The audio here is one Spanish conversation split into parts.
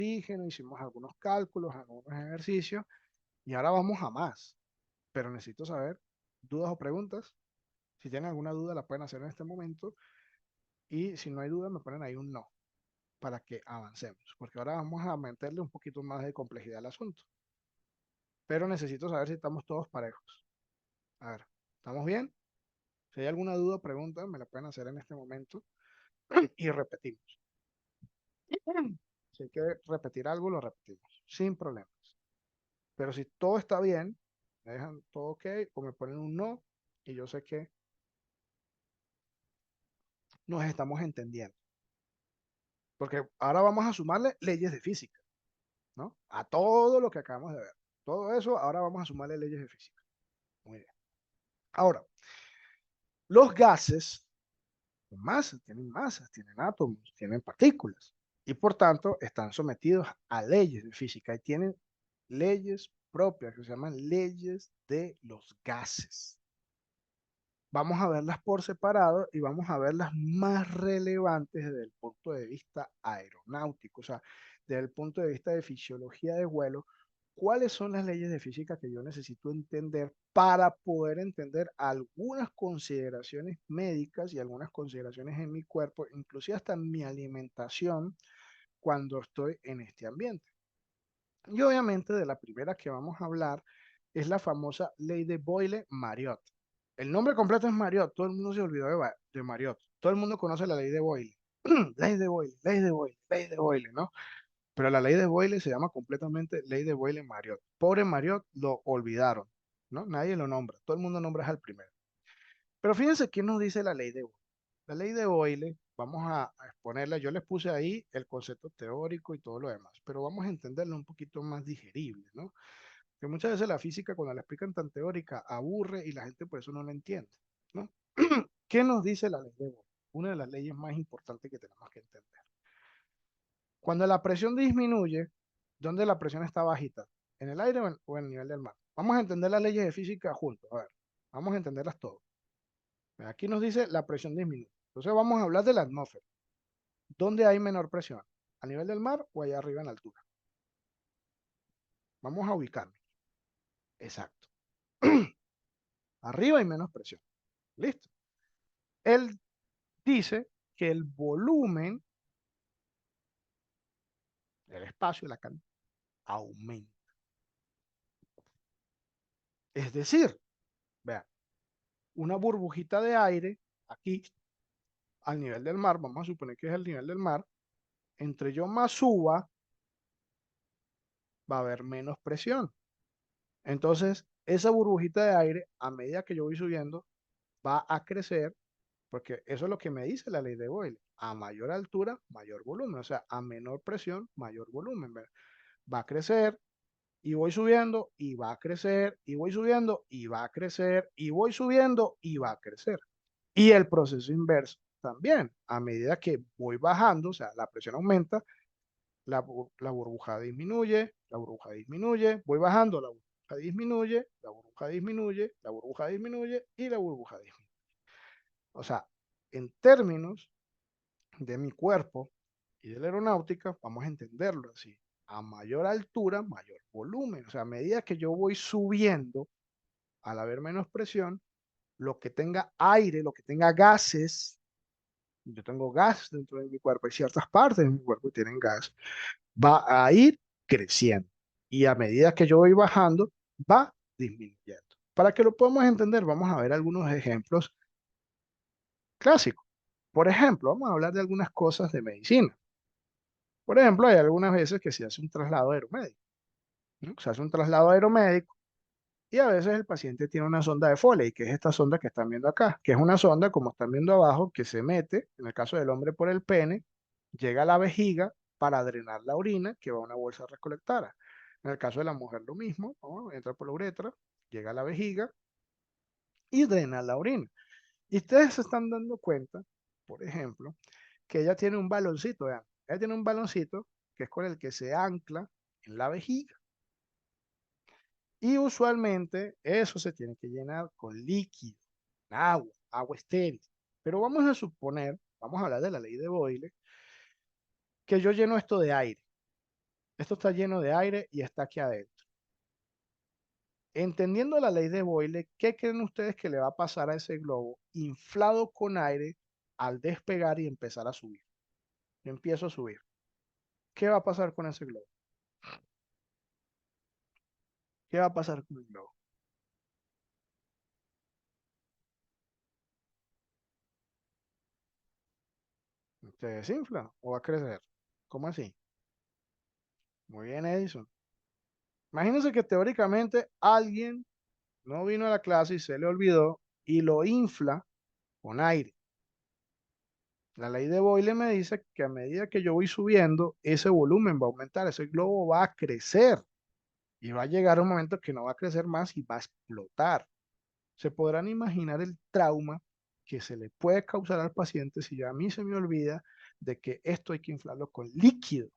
oxígeno, hicimos algunos cálculos, algunos ejercicios, y ahora vamos a más. Pero necesito saber dudas o preguntas. Si tienen alguna duda, la pueden hacer en este momento. Y si no hay duda, me ponen ahí un no para que avancemos. Porque ahora vamos a meterle un poquito más de complejidad al asunto. Pero necesito saber si estamos todos parejos. A ver, ¿estamos bien? Si hay alguna duda o pregunta, me la pueden hacer en este momento y repetimos. Si hay que repetir algo, lo repetimos, sin problemas. Pero si todo está bien, me dejan todo ok o me ponen un no y yo sé que nos estamos entendiendo. Porque ahora vamos a sumarle leyes de física, ¿no? A todo lo que acabamos de ver. Todo eso, ahora vamos a sumarle leyes de física. Muy bien. Ahora, los gases masas, tienen átomos, tienen partículas y por tanto están sometidos a leyes de física y tienen leyes propias que se llaman leyes de los gases. Vamos a verlas por separado y vamos a ver las más relevantes desde el punto de vista aeronáutico, o sea, desde el punto de vista de fisiología de vuelo, cuáles son las leyes de física que yo necesito entender para poder entender algunas consideraciones médicas y algunas consideraciones en mi cuerpo, inclusive hasta en mi alimentación cuando estoy en este ambiente. Y obviamente de la primera que vamos a hablar es la famosa ley de Boyle-Mariotte. El nombre completo es Mariotte, todo el mundo se olvidó de Mariotte. Todo el mundo conoce la ley de Boyle. Ley de Boyle, ley de Boyle, ley de Boyle, ¿no? Pero la ley de Boyle se llama completamente ley de Boyle-Mariotte. Pobre Mariotte lo olvidaron, ¿no? Nadie lo nombra, todo el mundo nombra al primero. Pero fíjense qué nos dice la ley de Boyle. La ley de Boyle, vamos a exponerla, yo les puse ahí el concepto teórico y todo lo demás, pero vamos a entenderlo un poquito más digerible, ¿no? Que muchas veces la física, cuando la explican tan teórica, aburre y la gente por eso no la entiende, ¿no? ¿Qué nos dice la ley de Boyle? Una de las leyes más importantes que tenemos que entender. Cuando la presión disminuye, ¿dónde la presión está bajita? ¿En el aire o en el nivel del mar? Vamos a entender las leyes de física juntos. A ver, vamos a entenderlas todas. Aquí nos dice la presión disminuye. Entonces vamos a hablar de la atmósfera. ¿Dónde hay menor presión? ¿A nivel del mar o allá arriba en altura? Vamos a ubicarnos. Exacto. Arriba hay menos presión. Listo. Él dice que el volumen, el espacio, la cantidad, aumenta. Es decir, vean, una burbujita de aire aquí al nivel del mar, vamos a suponer que es el nivel del mar, entre yo más suba, va a haber menos presión. Entonces, esa burbujita de aire, a medida que yo voy subiendo, va a crecer, porque eso es lo que me dice la ley de Boyle. A mayor altura, mayor volumen, o sea, a menor presión, mayor volumen. ¿Verdad? Va a crecer y voy subiendo y va a crecer y voy subiendo y va a crecer y voy subiendo y va a crecer. Y el proceso inverso también, a medida que voy bajando, o sea, la presión aumenta, la burbuja disminuye, la burbuja disminuye, voy bajando, la burbuja disminuye, la burbuja disminuye, la burbuja disminuye y la burbuja disminuye. O sea, en términos de mi cuerpo y de la aeronáutica, vamos a entenderlo así. A mayor altura, mayor volumen. O sea, a medida que yo voy subiendo, al haber menos presión, lo que tenga aire, lo que tenga gases, yo tengo gas dentro de mi cuerpo, hay ciertas partes de mi cuerpo que tienen gas, va a ir creciendo. Y a medida que yo voy bajando, va disminuyendo. Para que lo podamos entender, vamos a ver algunos ejemplos clásicos. Por ejemplo, vamos a hablar de algunas cosas de medicina. Por ejemplo, hay algunas veces que se hace un traslado aeromédico, ¿no? Se hace un traslado aeromédico y a veces el paciente tiene una sonda de Foley, que es esta sonda que están viendo acá, que es una sonda, como están viendo abajo, que se mete, en el caso del hombre por el pene, llega a la vejiga para drenar la orina, que va a una bolsa recolectora. En el caso de la mujer lo mismo, ¿no? Entra por la uretra, llega a la vejiga y drena la orina. Y ustedes se están dando cuenta, por ejemplo, que ella tiene un baloncito, vean, ella tiene un baloncito que es con el que se ancla en la vejiga. Y usualmente eso se tiene que llenar con líquido, agua, agua estéril. Pero vamos a suponer, vamos a hablar de la ley de Boyle, que yo lleno esto de aire. Esto está lleno de aire y está aquí adentro. Entendiendo la ley de Boyle, ¿qué creen ustedes que le va a pasar a ese globo inflado con aire al despegar y empezar a subir? Yo empiezo a subir. ¿Qué va a pasar con ese globo? ¿Qué va a pasar con el globo? ¿Se desinfla o va a crecer? ¿Cómo así? Muy bien, Edison. Imagínense que teóricamente alguien no vino a la clase y se le olvidó y lo infla con aire. La ley de Boyle me dice que a medida que yo voy subiendo, ese volumen va a aumentar, ese globo va a crecer y va a llegar un momento que no va a crecer más y va a explotar. Se podrán imaginar el trauma que se le puede causar al paciente si a mí se me olvida de que esto hay que inflarlo con líquido,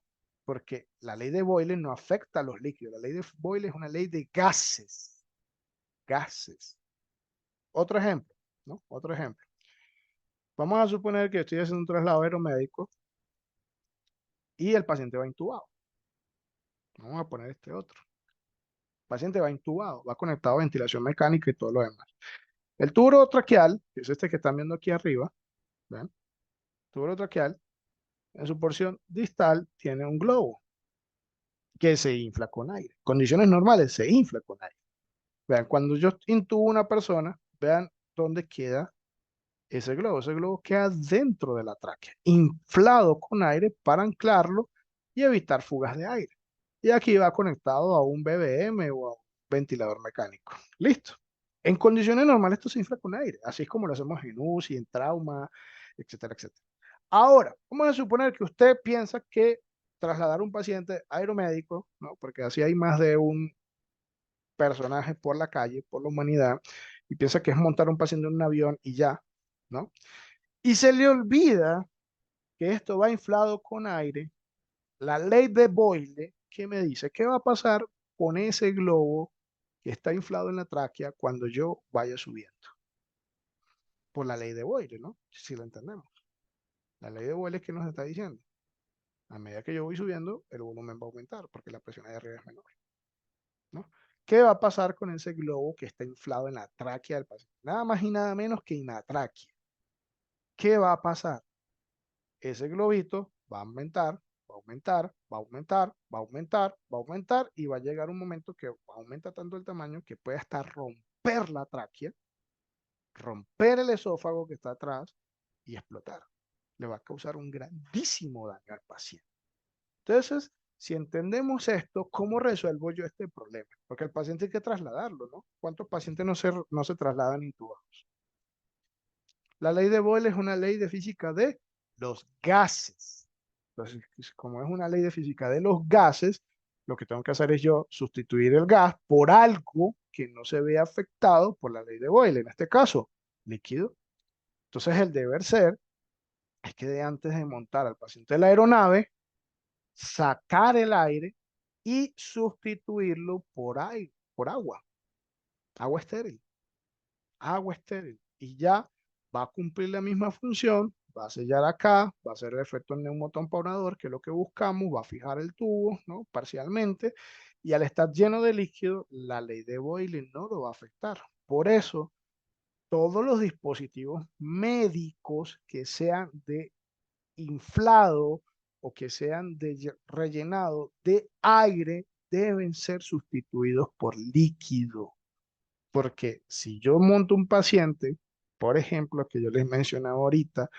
porque la ley de Boyle no afecta a los líquidos, la ley de Boyle es una ley de gases, gases. Otro ejemplo, ¿no? Otro ejemplo. Vamos a suponer que estoy haciendo un traslado aeromédico y el paciente va intubado. Vamos a poner este otro. El paciente va intubado, va conectado a ventilación mecánica y todo lo demás. El tubo traqueal, que es este que están viendo aquí arriba, ¿ven? Tubo traqueal, en su porción distal tiene un globo que se infla con aire. Condiciones normales, se infla con aire. Vean, cuando yo intubo a una persona, vean dónde queda ese globo. Ese globo queda dentro de la tráquea, inflado con aire para anclarlo y evitar fugas de aire. Y aquí va conectado a un BBM o a un ventilador mecánico. Listo. En condiciones normales esto se infla con aire, así es como lo hacemos en UCI, en trauma, etcétera, etcétera. Ahora, vamos a suponer que usted piensa que trasladar un paciente aeromédico, ¿no? Porque así hay más de un personaje por la calle, por la humanidad, y piensa que es montar un paciente en un avión y ya, ¿no? Y se le olvida que esto va inflado con aire. La ley de Boyle, ¿qué me dice? ¿Qué va a pasar con ese globo que está inflado en la tráquea cuando yo vaya subiendo? Por la ley de Boyle, ¿no? Si lo entendemos. La ley de Boyle es que nos está diciendo. A medida que yo voy subiendo, el volumen va a aumentar porque la presión ahí arriba es menor, ¿no? ¿Qué va a pasar con ese globo que está inflado en la tráquea del paciente? Nada más y nada menos que en la tráquea. ¿Qué va a pasar? Ese globito va a aumentar, va a aumentar, va a aumentar, va a aumentar, va a aumentar y va a llegar un momento que aumenta tanto el tamaño que puede hasta romper la tráquea, romper el esófago que está atrás y explotar. Le va a causar un grandísimo daño al paciente. Entonces, si entendemos esto, ¿cómo resuelvo yo este problema? Porque el paciente hay que trasladarlo, ¿no? ¿Cuántos pacientes no se trasladan intubados? La ley de Boyle es una ley de física de los gases. Entonces, como es una ley de física de los gases, lo que tengo que hacer es yo sustituir el gas por algo que no se vea afectado por la ley de Boyle, en este caso, líquido. Entonces, el deber ser es que antes de montar al paciente en la aeronave, sacar el aire y sustituirlo por aire, por agua estéril, agua estéril. Y ya va a cumplir la misma función, va a sellar acá, va a hacer el efecto neumotamponador, que es lo que buscamos, va a fijar el tubo, ¿no? Parcialmente, y al estar lleno de líquido, la ley de Boyle no lo va a afectar. Por eso, todos los dispositivos médicos que sean de inflado o que sean de rellenado de aire deben ser sustituidos por líquido. Porque si yo monto un paciente, por ejemplo, que yo les mencionaba ahorita,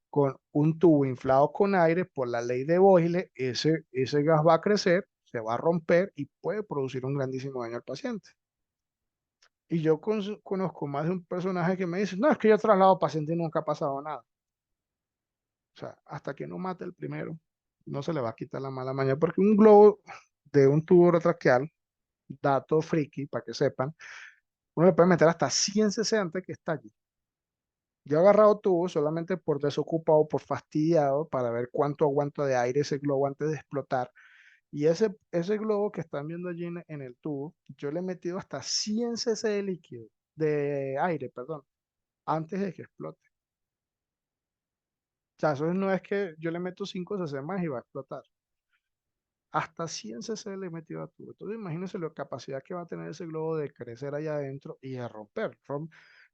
con un tubo inflado con aire, por la ley de Boyle, ese gas va a crecer, se va a romper y puede producir un grandísimo daño al paciente. Y yo conozco más de un personaje que me dice, no, es que yo traslado paciente y nunca ha pasado nada. O sea, hasta que no mate el primero, no se le va a quitar la mala maña, porque un globo de un tubo traqueal, dato friki, para que sepan, uno le puede meter hasta 160 que está allí. Yo he agarrado tubos solamente por desocupado, por fastidiado, para ver cuánto aguanta de aire ese globo antes de explotar. Y ese globo que están viendo allí en el tubo, yo le he metido hasta 100 cc de líquido, de aire, perdón, antes de que explote. O sea, eso no es que yo le meto 5 cc más y va a explotar. Hasta 100 cc le metió a tubo. Entonces imagínense la capacidad que va a tener ese globo de crecer allá adentro y de romper.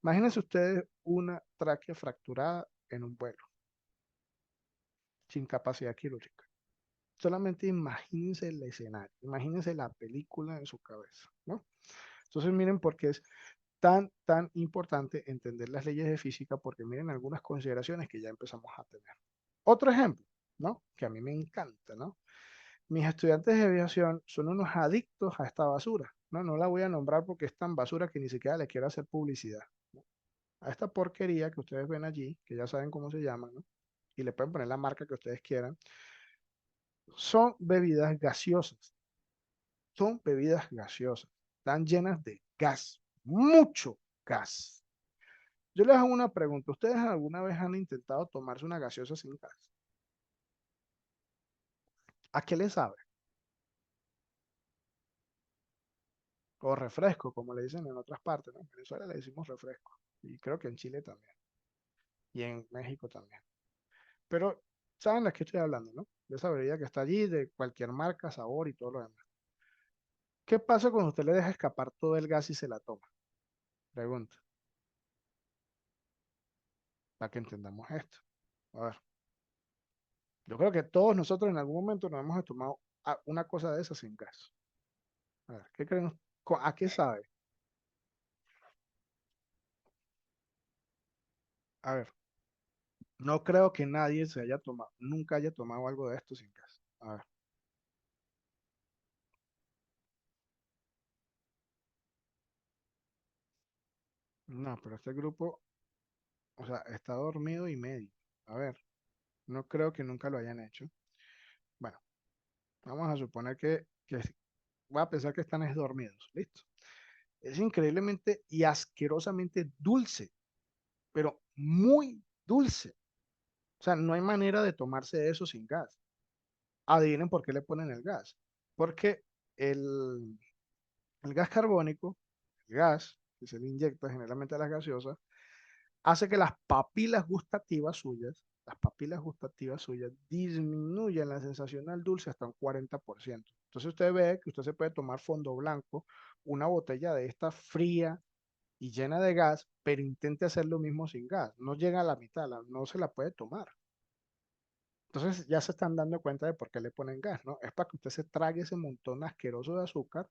Imagínense ustedes una tráquea fracturada en un vuelo, sin capacidad quirúrgica. Solamente imagínense el escenario, imagínense la película en su cabeza, ¿no? Entonces miren por qué es tan importante entender las leyes de física, porque miren algunas consideraciones que ya empezamos a tener. Otro ejemplo, ¿no? Que a mí me encanta, ¿no? Mis estudiantes de aviación son unos adictos a esta basura, ¿no? No la voy a nombrar porque es tan basura que ni siquiera le quiero hacer publicidad, ¿no? A esta porquería que ustedes ven allí, que ya saben cómo se llama, ¿no? Y le pueden poner la marca que ustedes quieran, son bebidas gaseosas, son bebidas gaseosas, están llenas de gas, mucho gas. Yo les hago una pregunta, ¿ustedes alguna vez han intentado tomarse una gaseosa sin gas? ¿A qué le sabe? O refresco, como le dicen en otras partes, ¿no? En Venezuela le decimos refresco. Y creo que en Chile también. Y en México también. Pero, ¿saben de qué estoy hablando, no? De esa bebida que está allí, de cualquier marca, sabor y todo lo demás. ¿Qué pasa cuando usted le deja escapar todo el gas y se la toma? Pregunta, para que entendamos esto. A ver, yo creo que todos nosotros en algún momento nos hemos tomado una cosa de esas sin gas. A ver, ¿qué creen? ¿A qué sabe? A ver, no creo que nadie se haya tomado, nunca haya tomado algo de esto sin gas. A ver, no, pero este grupo, o sea, está dormido y medio. A ver, no creo que nunca lo hayan hecho. Bueno, vamos a suponer que voy a pensar que están es dormidos. Listo. Es increíblemente y asquerosamente dulce, pero muy dulce. O sea, no hay manera de tomarse eso sin gas. Adivinen por qué le ponen el gas. Porque el, el gas carbónico, el gas que se le inyecta generalmente a las gaseosas, hace que las papilas gustativas suyas disminuyan la sensación al dulce hasta un 40%. Entonces usted ve que usted se puede tomar fondo blanco, una botella de esta fría y llena de gas, pero intente hacer lo mismo sin gas. No llega a la mitad, no se la puede tomar. Entonces ya se están dando cuenta de por qué le ponen gas, ¿no? Es para que usted se trague ese montón asqueroso de azúcar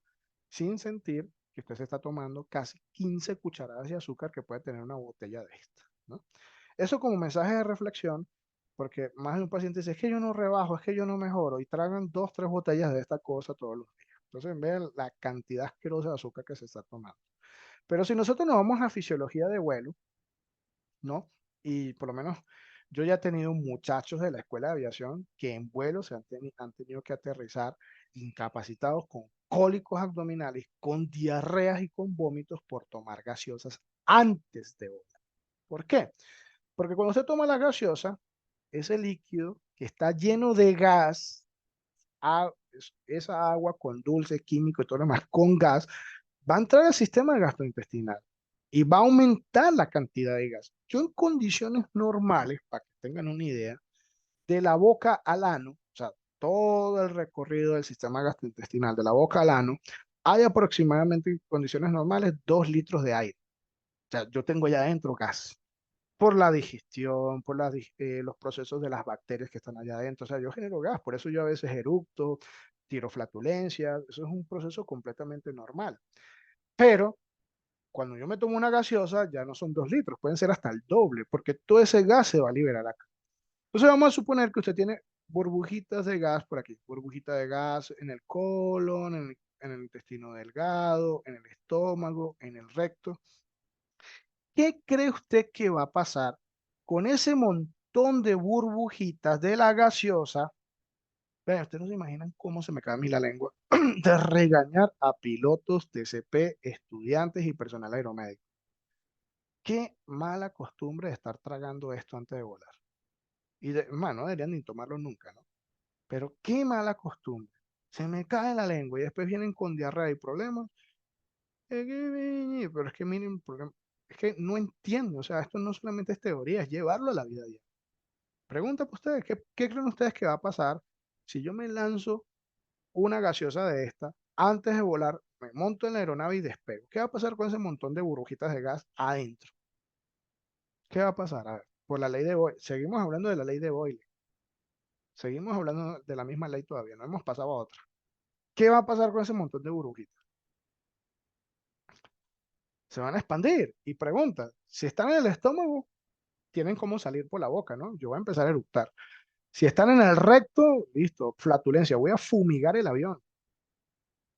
sin sentir que usted se está tomando casi 15 cucharadas de azúcar que puede tener una botella de esta, ¿no? Eso como mensaje de reflexión, porque más de un paciente dice, es que yo no rebajo, es que yo no mejoro, y tragan dos, tres botellas de esta cosa todos los días. Entonces vean la cantidad asquerosa de azúcar que se está tomando. Pero si nosotros nos vamos a fisiología de vuelo, ¿no? Y por lo menos yo ya he tenido muchachos de la escuela de aviación que en vuelo han tenido que aterrizar incapacitados con cólicos abdominales, con diarreas y con vómitos por tomar gaseosas antes de volar. ¿Por qué? Porque cuando se toma la gaseosa, ese líquido que está lleno de gas, esa agua con dulce químico y todo lo demás, con gas, va a entrar al sistema gastrointestinal y va a aumentar la cantidad de gas. Yo en condiciones normales, para que tengan una idea, de la boca al ano, o sea, todo el recorrido del sistema gastrointestinal, de la boca al ano, hay aproximadamente en condiciones normales 2 litros de aire. O sea, yo tengo allá adentro gas por la digestión, por los procesos de las bacterias que están allá adentro. O sea, yo genero gas, por eso yo a veces eructo, tiro flatulencias, eso es un proceso completamente normal. Pero cuando yo me tomo una gaseosa, ya no son 2 litros, pueden ser hasta el doble, porque todo ese gas se va a liberar acá. Entonces vamos a suponer que usted tiene burbujitas de gas por aquí, burbujita de gas en el colon, en el intestino delgado, en el estómago, en el recto. ¿Qué cree usted que va a pasar con ese montón de burbujitas de la gaseosa? Vean, ustedes no se imaginan cómo se me cae a mí la lengua de regañar a pilotos, TCP, estudiantes y personal aeromédico. Qué mala costumbre de estar tragando esto antes de volar. No deberían ni tomarlo nunca, ¿no? Pero qué mala costumbre. Se me cae la lengua y después vienen con diarrea y problemas. Pero es que miren, es que no entiendo. O sea, esto no solamente es teoría, es llevarlo a la vida diaria. Pregunta para ustedes, ¿qué creen ustedes que va a pasar si yo me lanzo? una gaseosa de esta, antes de volar, me monto en la aeronave y despego. ¿Qué va a pasar con ese montón de burbujitas de gas adentro? ¿Qué va a pasar? A ver, por la ley de Boyle, seguimos hablando de la ley de Boyle, seguimos hablando de la misma ley todavía, no hemos pasado a otra. ¿Qué va a pasar con ese montón de burbujitas? Se van a expandir. Y pregunta, si están en el estómago, tienen cómo salir por la boca, ¿no? Yo voy a empezar a eructar. Si están en el recto, listo, flatulencia, voy a fumigar el avión.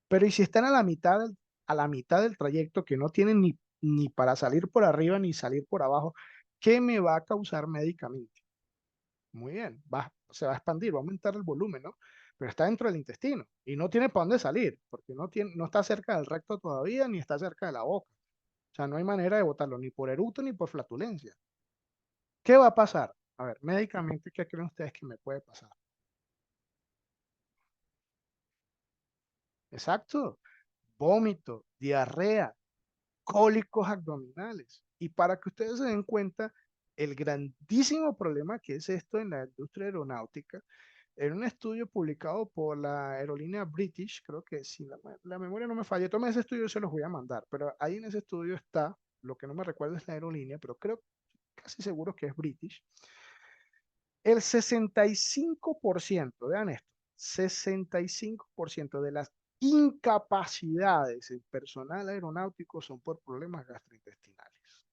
Pero ¿y si están a la mitad del trayecto que no tienen ni para salir por arriba ni salir por abajo? ¿Qué me va a causar médicamente? Muy bien, se va a expandir, va a aumentar el volumen, ¿no? Pero está dentro del intestino y no tiene para dónde salir, porque no está cerca del recto todavía ni está cerca de la boca. O sea, no hay manera de botarlo ni por eructo ni por flatulencia. ¿Qué va a pasar? A ver, médicamente, ¿qué creen ustedes que me puede pasar? Exacto, vómito, diarrea, cólicos abdominales. Y para que ustedes se den cuenta, el grandísimo problema que es esto en la industria aeronáutica, en un estudio publicado por la aerolínea British, creo que si la memoria no me falla, toma ese estudio, se los voy a mandar, pero ahí en ese estudio está, lo que no me recuerdo es la aerolínea, pero creo casi seguro que es British, el 65%, vean esto, 65% de las incapacidades en personal aeronáutico son por problemas gastrointestinales.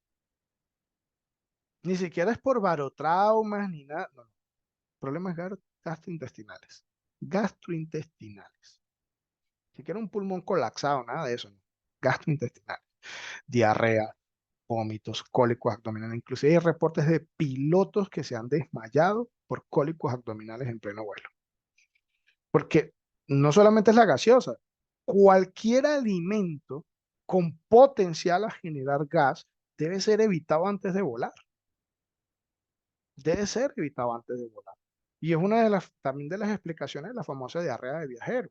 Ni siquiera es por barotraumas ni nada, no, no, problemas gastrointestinales. Gastrointestinales. Ni siquiera un pulmón colapsado, nada de eso, no. Gastrointestinales. Diarrea, vómitos, cólicos abdominales. Inclusive hay reportes de pilotos que se han desmayado por cólicos abdominales en pleno vuelo. Porque no solamente es la gaseosa, cualquier alimento con potencial a generar gas debe ser evitado antes de volar. Debe ser evitado antes de volar. Y es una de las, también de las explicaciones de la famosa diarrea de viajero.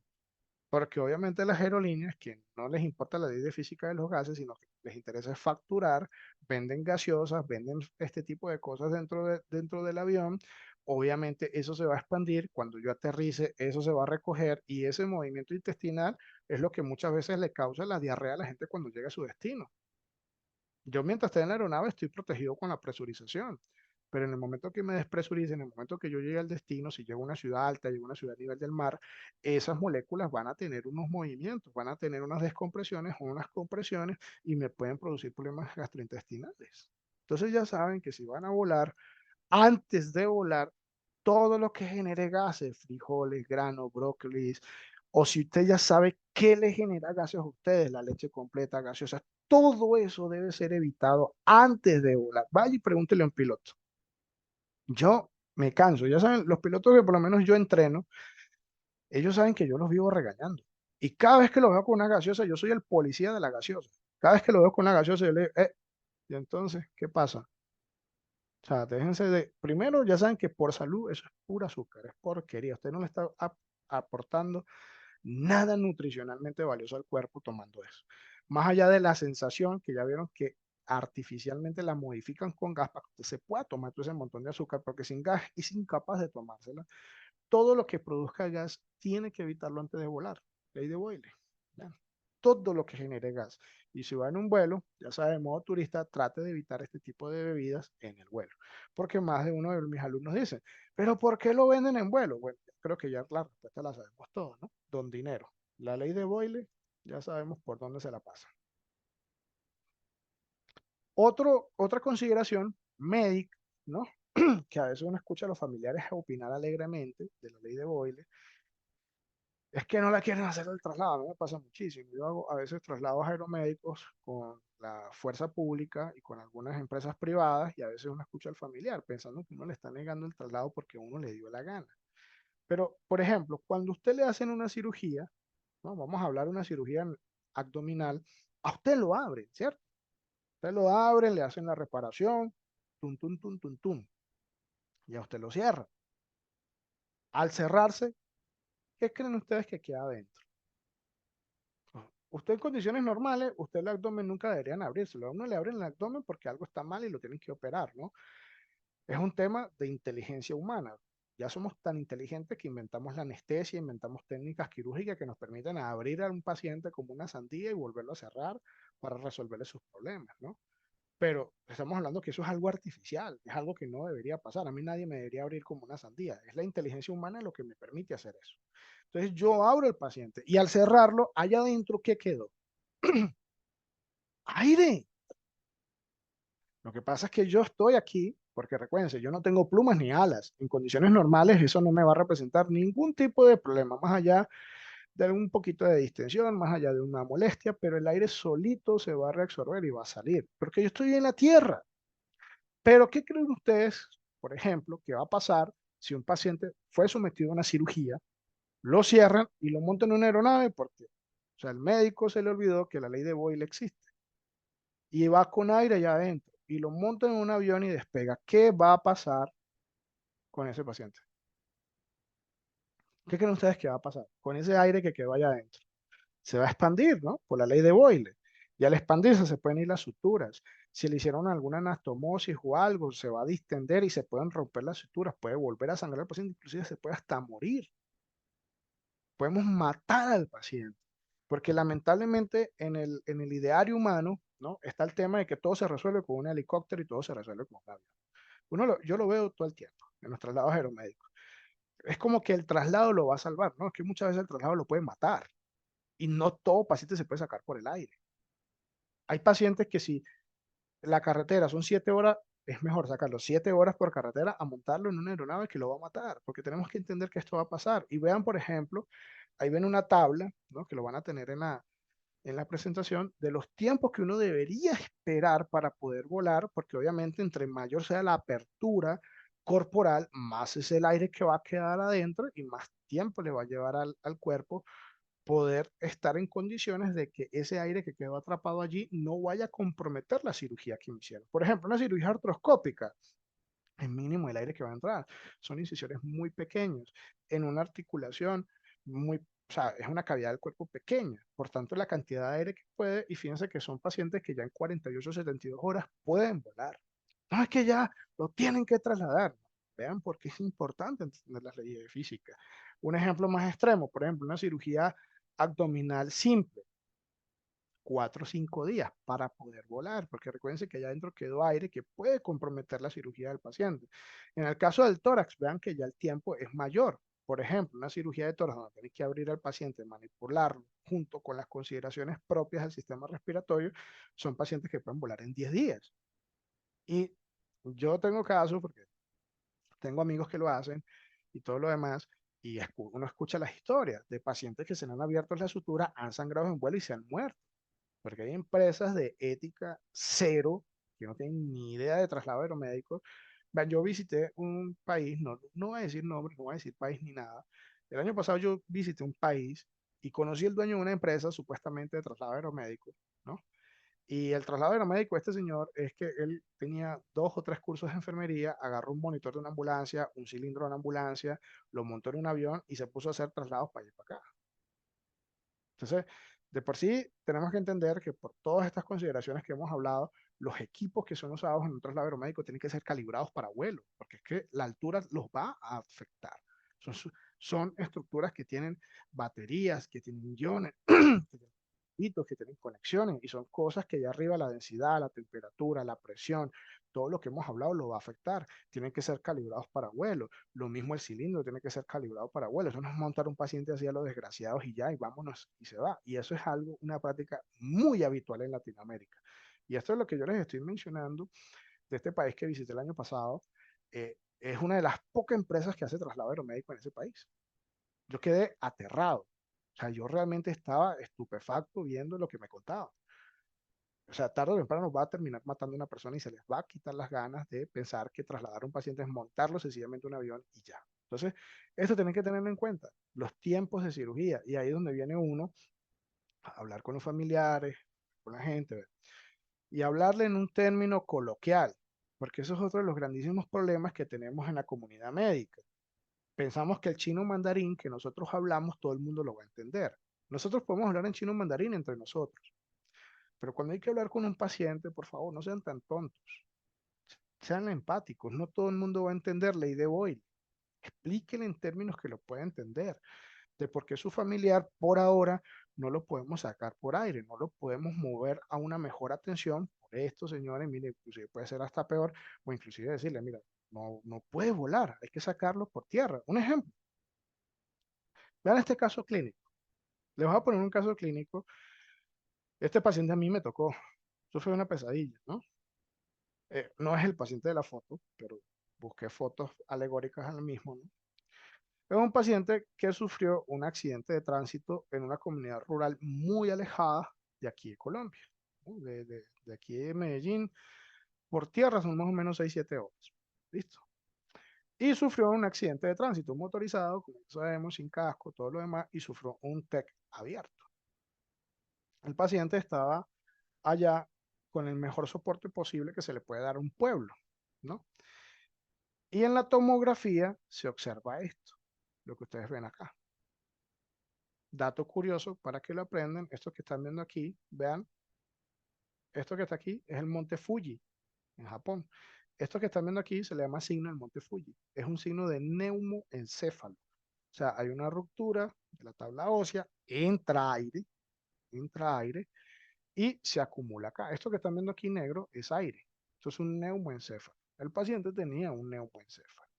Porque obviamente las aerolíneas, que no les importa la ley de física de los gases, sino que les interesa es facturar, venden gaseosas, venden este tipo de cosas dentro del avión. Obviamente eso se va a expandir, cuando yo aterrice, eso se va a recoger y ese movimiento intestinal es lo que muchas veces le causa la diarrea a la gente cuando llega a su destino. Yo mientras esté en la aeronave estoy protegido con la presurización, pero en el momento que me despresurice, en el momento que yo llegue al destino, si llego a una ciudad alta, llego a una ciudad a nivel del mar, esas moléculas van a tener unos movimientos, van a tener unas descompresiones o unas compresiones y me pueden producir problemas gastrointestinales. Entonces ya saben que si van a volar, antes de volar, todo lo que genere gases, frijoles, granos, brócolis, o si usted ya sabe qué le genera gases a ustedes, la leche completa, gaseosa, todo eso debe ser evitado antes de volar. Vaya y pregúntele a un piloto. Yo me canso, ya saben, los pilotos que por lo menos yo entreno, ellos saben que yo los vivo regañando. Y cada vez que los veo con una gaseosa, yo soy el policía de la gaseosa. Cada vez que lo veo con una gaseosa, yo le digo, y entonces, ¿qué pasa? O sea, déjense de, primero ya saben que por salud eso es pura azúcar, es porquería. Usted no le está aportando nada nutricionalmente valioso al cuerpo tomando eso. Más allá de la sensación que ya vieron que artificialmente la modifican con gas para que usted se pueda tomar todo ese montón de azúcar, porque sin gas es incapaz de tomársela. Todo lo que produzca gas tiene que evitarlo antes de volar. Ley de Boyle. ¿Ya? Todo lo que genere gas. Y si va en un vuelo, ya sabe, de modo turista, trate de evitar este tipo de bebidas en el vuelo. Porque más de uno de mis alumnos dicen, pero ¿por qué lo venden en vuelo? Bueno, creo que ya la respuesta la sabemos todos, ¿no? Don dinero. La ley de Boyle, ya sabemos por dónde se la pasa. Otra consideración médica, ¿no? Que a veces uno escucha a los familiares opinar alegremente de la ley de Boyle, es que no la quieren hacer el traslado. A mí me pasa muchísimo. Yo hago a veces traslados aeromédicos con la fuerza pública y con algunas empresas privadas y a veces uno escucha al familiar pensando que uno le está negando el traslado porque uno le dio la gana. Pero, por ejemplo, cuando usted le hacen una cirugía, ¿no? Vamos a hablar de una cirugía abdominal, a usted lo abren, ¿cierto? Usted lo abren, le hacen la reparación, tum, tum, tum, tum, tum, y a usted lo cierra. Al cerrarse, ¿qué creen ustedes que queda adentro? Usted en condiciones normales, usted el abdomen nunca deberían abrírselo. A uno le abren el abdomen porque algo está mal y lo tienen que operar, ¿no? Es un tema de inteligencia humana. Ya somos tan inteligentes que inventamos la anestesia, inventamos técnicas quirúrgicas que nos permiten abrir a un paciente como una sandía y volverlo a cerrar para resolverle sus problemas, ¿no? Pero estamos hablando que eso es algo artificial, es algo que no debería pasar. A mí nadie me debería abrir como una sandía. Es la inteligencia humana lo que me permite hacer eso. Entonces yo abro el paciente y al cerrarlo, allá adentro, ¿qué quedó? Aire. Lo que pasa es que yo estoy aquí, porque recuérdense, yo no tengo plumas ni alas. En condiciones normales eso no me va a representar ningún tipo de problema, más allá de un poquito de distensión, más allá de una molestia, pero el aire solito se va a reabsorber y va a salir, porque yo estoy en la tierra. Pero ¿qué creen ustedes, por ejemplo, que va a pasar si un paciente fue sometido a una cirugía, lo cierran y lo montan en una aeronave? Porque, o sea, el médico se le olvidó que la ley de Boyle existe y va con aire allá adentro y lo montan en un avión y despega. ¿Qué va a pasar con ese paciente? ¿Qué creen ustedes que va a pasar con ese aire que quedó allá adentro? Se va a expandir, ¿no? Por la ley de Boyle. Y al expandirse se pueden ir las suturas. Si le hicieron alguna anastomosis o algo, se va a distender y se pueden romper las suturas, puede volver a sangrar al paciente, inclusive se puede hasta morir. Podemos matar al paciente. Porque lamentablemente en el ideario humano, ¿no? Está el tema de que todo se resuelve con un helicóptero y todo se resuelve con un avión. Yo lo veo todo el tiempo en los traslados aeromédicos. Es como que el traslado lo va a salvar, ¿no? Es que muchas veces el traslado lo puede matar y no todo paciente se puede sacar por el aire. Hay pacientes que si la carretera son 7 horas, es mejor sacarlo 7 horas por carretera a montarlo en una aeronave que lo va a matar, porque tenemos que entender que esto va a pasar. Y vean, por ejemplo, ahí ven una tabla, ¿no? Que lo van a tener en la presentación, de los tiempos que uno debería esperar para poder volar, porque obviamente entre mayor sea la apertura corporal, más es el aire que va a quedar adentro y más tiempo le va a llevar al cuerpo poder estar en condiciones de que ese aire que quedó atrapado allí no vaya a comprometer la cirugía que me hicieron. Por ejemplo, una cirugía artroscópica, es mínimo el aire que va a entrar. Son incisiones muy pequeñas en una articulación muy, o sea, es una cavidad del cuerpo pequeña. Por tanto, la cantidad de aire que puede, y fíjense que son pacientes que ya en 48 72 horas pueden volar. No es que ya lo tienen que trasladar. Vean por qué es importante entender las leyes de física. Un ejemplo más extremo, por ejemplo, una cirugía abdominal simple, 4 o 5 días para poder volar, porque recuérdense que allá adentro quedó aire que puede comprometer la cirugía del paciente. En el caso del tórax, vean que ya el tiempo es mayor. Por ejemplo, una cirugía de tórax donde tiene que abrir al paciente, manipularlo junto con las consideraciones propias del sistema respiratorio, son pacientes que pueden volar en 10 días. Y yo tengo casos, porque tengo amigos que lo hacen y todo lo demás, y uno escucha las historias de pacientes que se le han abierto la sutura, han sangrado en vuelo y se han muerto, porque hay empresas de ética cero que no tienen ni idea de traslado aeromédico. Vean, yo visité un país, no voy a decir nombre, no voy a decir país ni nada. El año pasado yo visité un país y conocí el dueño de una empresa supuestamente de traslado aeromédico, ¿no? Y el traslado aeromédico de este señor es que él tenía 2 o 3 cursos de enfermería, agarró un monitor de una ambulancia, un cilindro de una ambulancia, lo montó en un avión y se puso a hacer traslados para allá y para acá. Entonces, de por sí, tenemos que entender que por todas estas consideraciones que hemos hablado, los equipos que son usados en un traslado aeromédico tienen que ser calibrados para vuelo, porque es que la altura los va a afectar. Son, son estructuras que tienen baterías, que tienen iones, que tienen hitos, que tienen conexiones, y son cosas que allá arriba la densidad, la temperatura, la presión, todo lo que hemos hablado lo va a afectar. Tienen que ser calibrados para vuelo. Lo mismo el cilindro tiene que ser calibrado para vuelo. Eso no es montar un paciente así a los desgraciados y ya, y vámonos, y se va. Y eso es algo, una práctica muy habitual en Latinoamérica. Y esto es lo que yo les estoy mencionando de este país que visité el año pasado. Es una de las pocas empresas que hace traslado aeromédico en ese país. Yo quedé aterrado. O sea, yo realmente estaba estupefacto viendo lo que me contaba. O sea, tarde o temprano va a terminar matando a una persona y se les va a quitar las ganas de pensar que trasladar a un paciente es montarlo sencillamente a un avión y ya. Entonces, esto tienen que tenerlo en cuenta, los tiempos de cirugía. Y ahí es donde viene uno a hablar con los familiares, con la gente, ¿ve? Y hablarle en un término coloquial, porque eso es otro de los grandísimos problemas que tenemos en la comunidad médica. Pensamos que el chino mandarín que nosotros hablamos, todo el mundo lo va a entender. Nosotros podemos hablar en chino mandarín entre nosotros, pero cuando hay que hablar con un paciente, por favor, no sean tan tontos, sean empáticos, no todo el mundo va a entender ley de Boyle. Explíquele en términos que lo pueda entender, de por qué su familiar por ahora no lo podemos sacar por aire, no lo podemos mover a una mejor atención. Por esto, señores, mire, inclusive puede ser hasta peor, o inclusive decirle, mira, no puede volar, hay que sacarlo por tierra. Un ejemplo, vean este caso clínico. Les voy a poner un caso clínico. Este paciente a mí me tocó, eso fue una pesadilla, ¿no? No es el paciente de la foto, pero busqué fotos alegóricas al mismo, ¿no? Es un paciente que sufrió un accidente de tránsito en una comunidad rural muy alejada de aquí de Colombia, ¿no? De aquí de Medellín. Por tierra son más o menos 6 7 horas. ¿Listo? Y sufrió un accidente de tránsito motorizado, como sabemos, sin casco, todo lo demás, y sufrió un TEC abierto. El paciente estaba allá con el mejor soporte posible que se le puede dar a un pueblo, ¿no? Y en la tomografía se observa esto, lo que ustedes ven acá. Dato curioso para que lo aprendan, esto que están viendo aquí, vean, esto que está aquí es el monte Fuji en Japón. Esto que están viendo aquí se le llama signo del monte Fuji. Es un signo de neumoencéfalo. O sea, hay una ruptura de la tabla ósea, entra aire y se acumula acá. Esto que están viendo aquí negro es aire. Esto es un neumoencéfalo. El paciente tenía un neumoencéfalo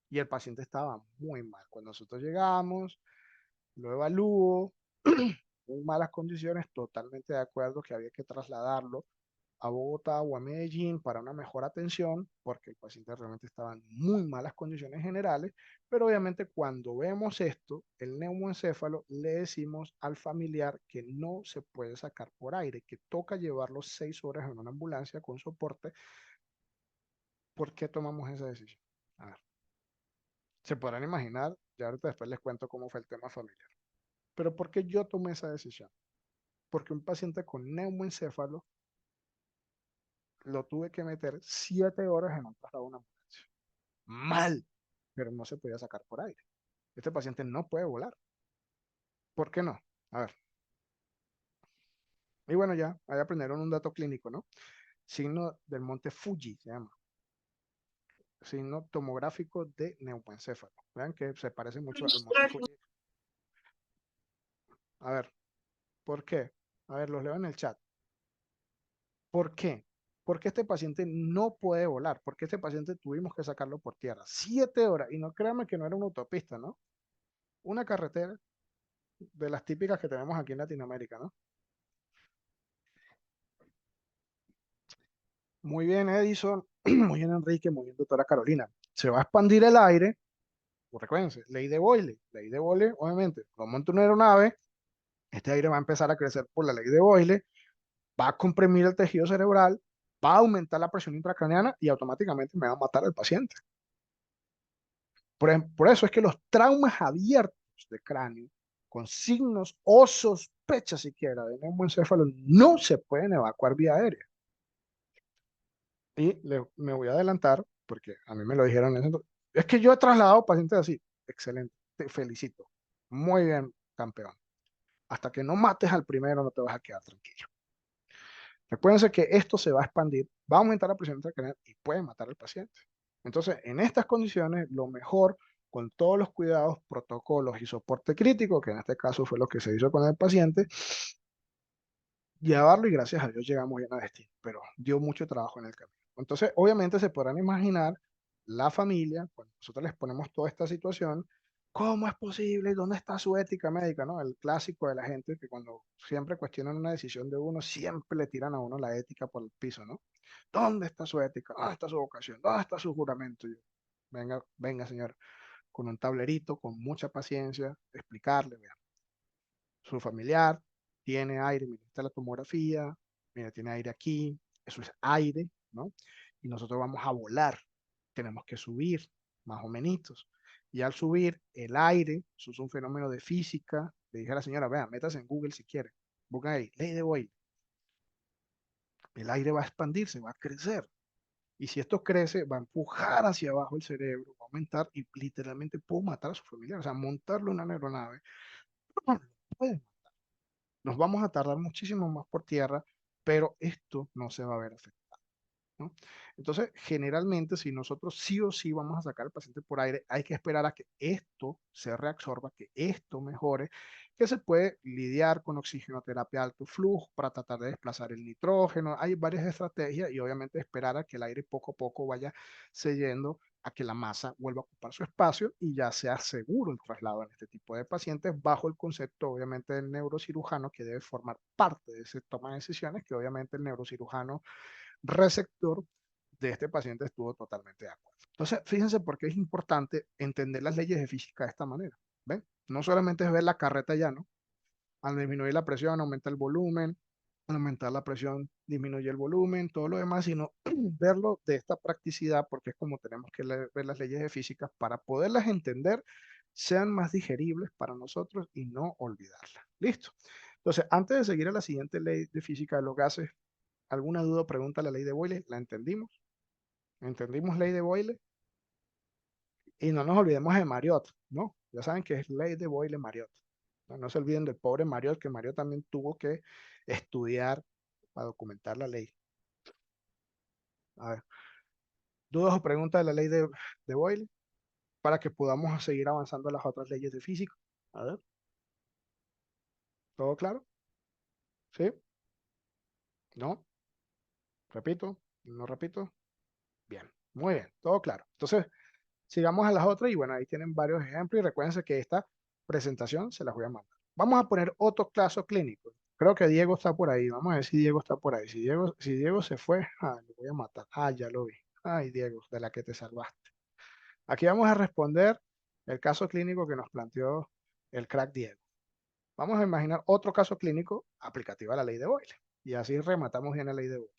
y el paciente estaba muy mal. Cuando nosotros llegamos, lo evalúo, muy malas condiciones, totalmente de acuerdo que había que trasladarlo a Bogotá o a Medellín para una mejor atención, porque el paciente realmente estaba en muy malas condiciones generales, pero obviamente cuando vemos esto, el neumoencéfalo, le decimos al familiar que no se puede sacar por aire, que toca llevarlo 6 horas en una ambulancia con soporte. ¿Por qué tomamos esa decisión? A ver, se podrán imaginar, ya ahorita después les cuento cómo fue el tema familiar, pero ¿por qué yo tomé esa decisión? Porque un paciente con neumoencéfalo lo tuve que meter 7 horas en un traslado a una ambulancia. Mal, pero no se podía sacar por aire. Este paciente no puede volar. ¿Por qué no? A ver. Y bueno, ya, ahí aprendieron un dato clínico, ¿no? Signo del monte Fuji se llama. Signo tomográfico de neumoencéfalo. Vean que se parece mucho al monte Fuji. A ver, ¿por qué? A ver, los leo en el chat. ¿Por qué? Porque este paciente no puede volar, porque este paciente tuvimos que sacarlo por tierra. 7 horas, y no créanme que no era una autopista, ¿no? Una carretera de las típicas que tenemos aquí en Latinoamérica, ¿no? Muy bien, Edison, muy bien, Enrique, muy bien, doctora Carolina. Se va a expandir el aire, pues recuérdense, ley de Boyle, obviamente, lo monta una aeronave, este aire va a empezar a crecer por la ley de Boyle, va a comprimir el tejido cerebral, va a aumentar la presión intracraneana y automáticamente me va a matar al paciente. Por eso es que los traumas abiertos de cráneo, con signos o sospecha siquiera de neumoencéfalo, no se pueden evacuar vía aérea. Y me voy a adelantar, porque a mí me lo dijeron en ese entonces. Es que yo he trasladado pacientes así. Excelente, te felicito. Muy bien, campeón. Hasta que no mates al primero, no te vas a quedar tranquilo. Recuérdense que esto se va a expandir, va a aumentar la presión intracraneal y puede matar al paciente. Entonces, en estas condiciones, lo mejor, con todos los cuidados, protocolos y soporte crítico, que en este caso fue lo que se hizo con el paciente, llevarlo y gracias a Dios llegamos bien a destino, pero dio mucho trabajo en el camino. Entonces, obviamente se podrán imaginar la familia, cuando nosotros les ponemos toda esta situación, ¿cómo es posible? ¿Dónde está su ética médica? ¿No? El clásico de la gente que cuando siempre cuestionan una decisión de uno, siempre le tiran a uno la ética por el piso, ¿no? ¿Dónde está su ética? ¿Dónde está su vocación? ¿Dónde está su juramento? Yo, venga, venga, señor, con un tablerito, con mucha paciencia, explicarle, vea, su familiar tiene aire, mira, está la tomografía, mira, tiene aire aquí, eso es aire, ¿no? Y nosotros vamos a volar, tenemos que subir, más o menos. Y al subir, el aire, eso es un fenómeno de física, le dije a la señora, vea, métase en Google si quiere, busca ahí, ley de Boyle, el aire va a expandirse, va a crecer. Y si esto crece, va a empujar hacia abajo el cerebro, va a aumentar y literalmente puedo matar a su familiar. O sea, montarlo en una aeronave, no, puede. Nos vamos a tardar muchísimo más por tierra, pero esto no se va a ver afectado. ¿no? Entonces, generalmente, si nosotros sí o sí vamos a sacar al paciente por aire, hay que esperar a que esto se reabsorba, que esto mejore, que se puede lidiar con oxigenoterapia de alto flujo para tratar de desplazar el nitrógeno. Hay varias estrategias y obviamente esperar a que el aire poco a poco vaya cediendo a que la masa vuelva a ocupar su espacio y ya sea seguro el traslado en este tipo de pacientes bajo el concepto obviamente del neurocirujano que debe formar parte de ese toma de decisiones, que obviamente el neurocirujano receptor de este paciente estuvo totalmente de acuerdo. Entonces, fíjense por qué es importante entender las leyes de física de esta manera. ¿Ven? No solamente es ver la carreta ya, ¿no? Al disminuir la presión, aumenta el volumen, al aumentar la presión, disminuye el volumen, todo lo demás, sino verlo de esta practicidad, porque es como tenemos que ver las leyes de física para poderlas entender, sean más digeribles para nosotros y no olvidarlas. ¿Listo? Entonces, antes de seguir a la siguiente ley de física de los gases, ¿alguna duda o pregunta a la ley de Boyle? ¿La entendimos? ¿Entendimos ley de Boyle? Y no nos olvidemos de Mariot, ¿no? Ya saben que es ley de Boyle-Mariot. No, no se olviden del pobre Mariot, que Mariot también tuvo que estudiar para documentar la ley. A ver, ¿dudas o preguntas de la ley de Boyle? Para que podamos seguir avanzando en las otras leyes de física. A ver, ¿todo claro? ¿Sí? ¿No? ¿Repito? ¿No repito? Bien, muy bien, todo claro. Entonces, sigamos a las otras y bueno, ahí tienen varios ejemplos y recuérdense que esta presentación se las voy a mandar. Vamos a poner otro caso clínico. Creo que Diego está por ahí. Vamos a ver si Diego está por ahí. Si Diego se fue, lo voy a matar. Ya lo vi. Ay, Diego, de la que te salvaste. Aquí vamos a responder el caso clínico que nos planteó el crack Diego. Vamos a imaginar otro caso clínico aplicativo a la ley de Boyle. Y así rematamos bien la ley de Boyle.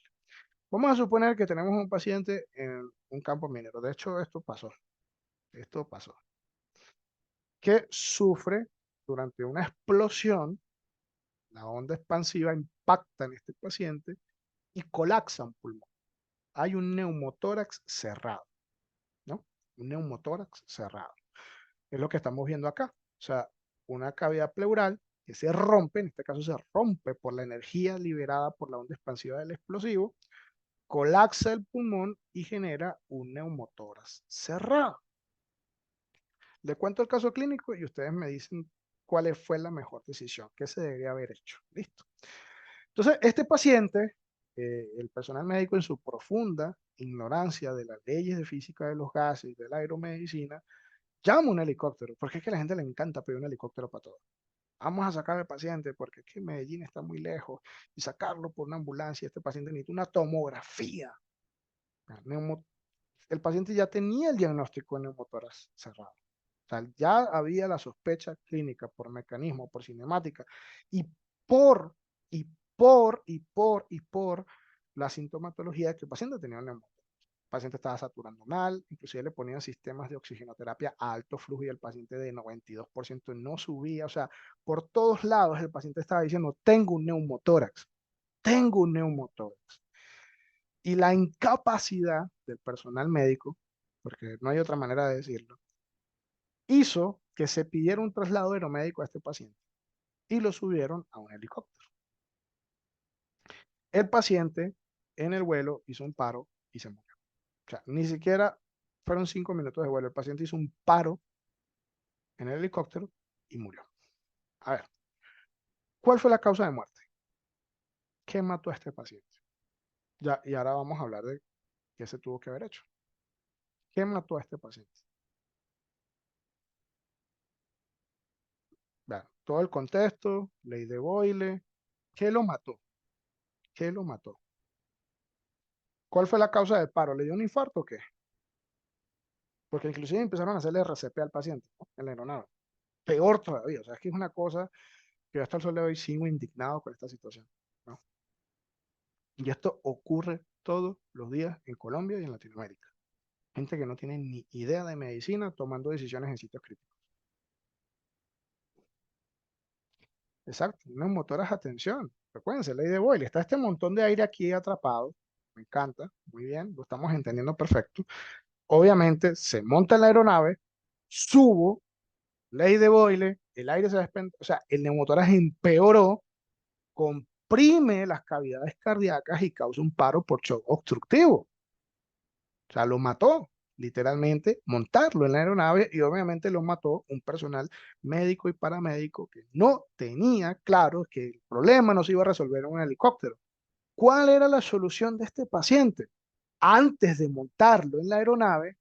Vamos a suponer que tenemos un paciente en un campo minero. De hecho, esto pasó. Esto pasó. Que sufre durante una explosión, la onda expansiva impacta en este paciente y colapsa un pulmón. Hay un neumotórax cerrado, ¿no? Un neumotórax cerrado. Es lo que estamos viendo acá. O sea, una cavidad pleural que se rompe, en este caso se rompe por la energía liberada por la onda expansiva del explosivo, colapsa el pulmón y genera un neumotórax cerrado. Le cuento el caso clínico y ustedes me dicen cuál fue la mejor decisión, qué se debería haber hecho. Listo. Entonces, este paciente, el personal médico en su profunda ignorancia de las leyes de física de los gases y de la aeromedicina, llama un helicóptero, porque es que a la gente le encanta pedir un helicóptero para todo. Vamos a sacar al paciente porque es que Medellín está muy lejos y sacarlo por una ambulancia. Este paciente necesita una tomografía. El paciente ya tenía el diagnóstico de neumotórax cerrado. O sea, ya había la sospecha clínica por mecanismo, por cinemática, y por, y por la sintomatología de que el paciente tenía un neumotórax. El paciente estaba saturando mal, inclusive le ponían sistemas de oxigenoterapia a alto flujo y el paciente de 92% no subía. O sea, por todos lados el paciente estaba diciendo, tengo un neumotórax. Y la incapacidad del personal médico, porque no hay otra manera de decirlo, hizo que se pidiera un traslado aeromédico a este paciente y lo subieron a un helicóptero. El paciente en el vuelo hizo un paro y se murió. O sea, ni siquiera fueron 5 minutos de vuelo. El paciente hizo un paro en el helicóptero y murió. A ver, ¿cuál fue la causa de muerte? ¿Qué mató a este paciente? Ya, y ahora vamos a hablar de qué se tuvo que haber hecho. ¿Qué mató a este paciente? Vean, todo el contexto, ley de Boyle, ¿qué lo mató? ¿Qué lo mató? ¿Cuál fue la causa del paro? ¿Le dio un infarto o qué? Porque inclusive empezaron a hacerle RCP al paciente, ¿no? En la aeronave. Peor todavía, o sea, es que es una cosa que hasta el sol de hoy sigo indignado con esta situación, ¿no? Y esto ocurre todos los días en Colombia y en Latinoamérica. Gente que no tiene ni idea de medicina tomando decisiones en sitios críticos. Exacto, unas motoras, atención. Recuérdense, ley de Boyle, está este montón de aire aquí atrapado. Me encanta, muy bien, lo estamos entendiendo perfecto. Obviamente se monta en la aeronave, subo, ley de Boyle, el aire se desprende, o sea, el neumotórax empeoró con comprime las cavidades cardíacas y causa un paro por shock obstructivo. O sea, lo mató, literalmente, montarlo en la aeronave y obviamente lo mató un personal médico y paramédico que no tenía claro que el problema no se iba a resolver en un helicóptero. ¿Cuál era la solución de este paciente? Antes de montarlo en la aeronave,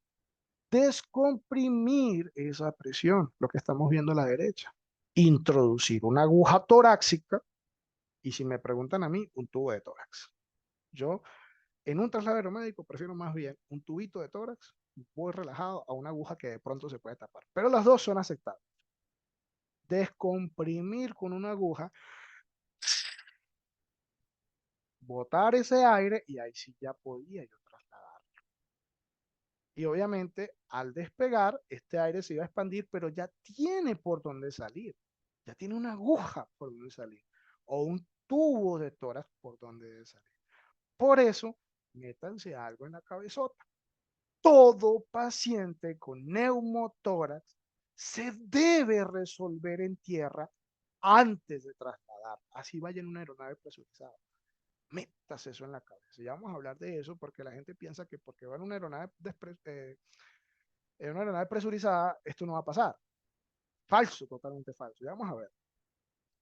descomprimir esa presión, lo que estamos viendo a la derecha. Introducir una aguja torácica y, si me preguntan a mí, un tubo de tórax. Yo, en un traslado aeromédico, prefiero más bien un tubito de tórax, muy relajado, a una aguja que de pronto se puede tapar. Pero las dos son aceptables. Descomprimir con una aguja, botar ese aire y ahí sí ya podía yo trasladar. Y obviamente al despegar, este aire se iba a expandir, pero ya tiene por dónde salir. Ya tiene una aguja por donde salir. O un tubo de tórax por donde salir. Por eso, métanse algo en la cabezota. Todo paciente con neumotórax se debe resolver en tierra antes de trasladar. Así vaya en una aeronave presurizada. Metas eso en la cabeza. Ya vamos a hablar de eso porque la gente piensa que porque va en una aeronave presurizada, esto no va a pasar. Falso, totalmente falso. Ya vamos a ver.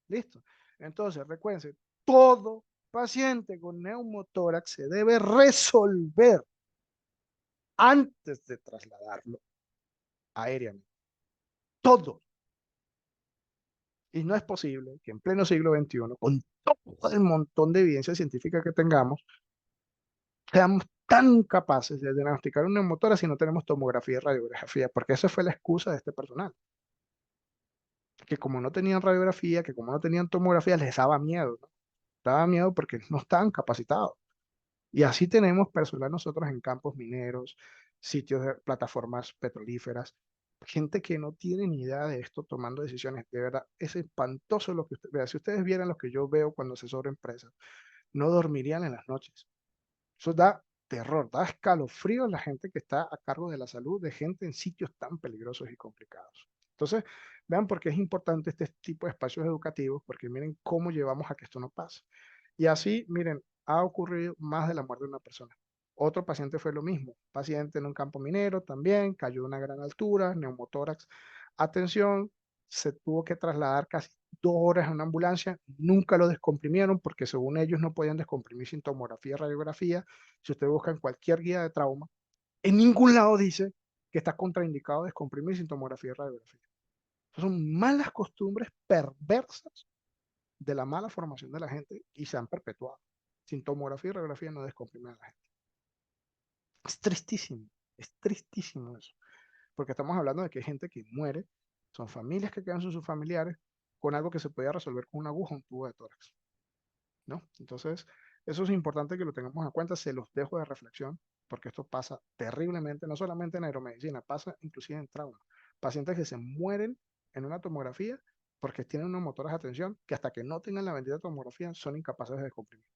Listo. Entonces, recuérdense, todo paciente con neumotórax se debe resolver antes de trasladarlo aéreamente. Todo. Y no es posible que en pleno siglo XXI, con todo el montón de evidencia científica que tengamos, seamos tan capaces de diagnosticar una neumotórax si no tenemos tomografía y radiografía, porque esa fue la excusa de este personal. Que como no tenían radiografía, que como no tenían tomografía, les daba miedo, ¿no? Daba miedo porque no estaban capacitados. Y así tenemos personal nosotros en campos mineros, sitios de plataformas petrolíferas, gente que no tiene ni idea de esto tomando decisiones. De verdad, es espantoso lo que ustedes vean. Si ustedes vieran lo que yo veo cuando asesoro empresas, no dormirían en las noches. Eso da terror, da escalofrío a la gente que está a cargo de la salud de gente en sitios tan peligrosos y complicados. Entonces, vean por qué es importante este tipo de espacios educativos, porque miren cómo llevamos a que esto no pase. Y así, miren, ha ocurrido más de la muerte de una persona. Otro paciente fue lo mismo, paciente en un campo minero también, cayó de una gran altura, neumotórax. Atención, se tuvo que trasladar casi 2 horas en una ambulancia, nunca lo descomprimieron porque según ellos no podían descomprimir sin tomografía y radiografía. Si usted busca en cualquier guía de trauma, en ningún lado dice que está contraindicado descomprimir sin tomografía y radiografía. Son malas costumbres perversas de la mala formación de la gente y se han perpetuado. Sin tomografía y radiografía no descomprimen a la gente. Es tristísimo eso, porque estamos hablando de que hay gente que muere, son familias que quedan sin sus familiares con algo que se podía resolver con una aguja o un tubo de tórax, ¿no? Entonces, eso es importante que lo tengamos en cuenta, se los dejo de reflexión, porque esto pasa terriblemente, no solamente en aeromedicina, pasa inclusive en trauma. Pacientes que se mueren en una tomografía porque tienen unos motores de atención que hasta que no tengan la bendita tomografía son incapaces de descomprimir.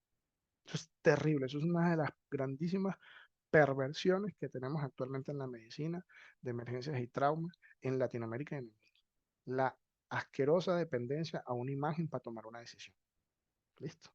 Eso es terrible, eso es una de las grandísimas perversiones que tenemos actualmente en la medicina de emergencias y traumas en Latinoamérica y en el mundo. La asquerosa dependencia a una imagen para tomar una decisión. ¿Listo?